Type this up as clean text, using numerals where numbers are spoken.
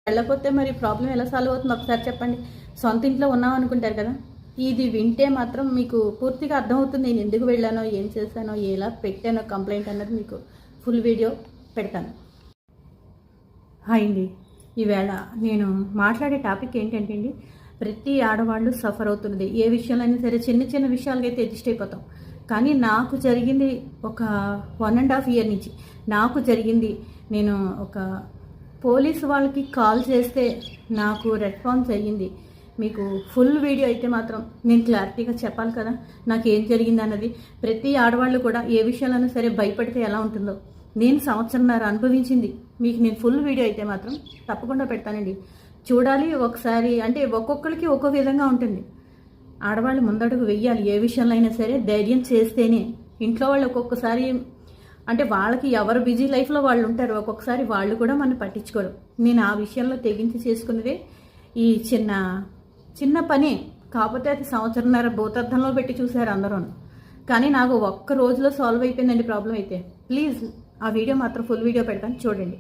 వెళ్ళకపోతే మరి ప్రాబ్లం ఎలా సాల్వ్ అవుతుంది ఒకసారి చెప్పండి. సొంత ఇంట్లో ఉన్నాం అనుకుంటారు కదా. ఇది వింటే మాత్రం మీకు పూర్తిగా అర్థమవుతుంది నేను ఎందుకు వెళ్ళానో, ఏం చేశానో, ఎలా పెట్టానో కంప్లైంట్ అన్నది మీకు ఫుల్ వీడియో పెడతాను. హాయ్ అండి, ఈవేళ నేను మాట్లాడే టాపిక్ ఏంటంటే అండి, ప్రతి ఆడవాళ్ళు సఫర్ అవుతున్నది. ఏ విషయంలో అయినా సరే చిన్న చిన్న విషయాలకైతే అడ్జస్ట్ అయిపోతాం. కానీ నాకు జరిగింది ఒక 1.5 year నుంచి నాకు జరిగింది. నేను ఒక పోలీసు వాళ్ళకి కాల్ చేస్తే నాకు రెస్పాన్స్ అయ్యింది. మీకు ఫుల్ వీడియో అయితే మాత్రం నేను క్లారిటీగా చెప్పాలి కదా నాకు ఏం జరిగింది అన్నది. ప్రతి ఆడవాళ్ళు కూడా ఏ విషయాలైనా సరే భయపడితే ఎలా ఉంటుందో నేను సంవత్సరంన్నర అనుభవించింది. మీకు నేను ఫుల్ వీడియో అయితే మాత్రం తప్పకుండా పెడతానండి, చూడాలి ఒకసారి. అంటే ఒక్కొక్కరికి ఒక్కో విధంగా ఉంటుంది. ఆడవాళ్ళు ముందడుగు వెయ్యాలి ఏ విషయంలో అయినా సరే. ధైర్యం చేస్తేనే. ఇంట్లో వాళ్ళు ఒక్కొక్కసారి అంటే వాళ్ళకి ఎవరు బిజీ లైఫ్లో వాళ్ళు ఉంటారు, ఒక్కొక్కసారి వాళ్ళు కూడా మనం పట్టించుకోరు. నేను ఆ విషయంలో తెగించి చేసుకున్నదే ఈ చిన్న పని. కాకపోతే అది సంవత్సరంన్నర భూతార్థంలో పెట్టి చూశారు అందరూ. కానీ నాకు ఒక్క రోజులో సాల్వ్ అయిపోయిందండి ప్రాబ్లం అయితే. ప్లీజ్ ఆ వీడియో మాత్రం ఫుల్ వీడియో పెడతాను, చూడండి.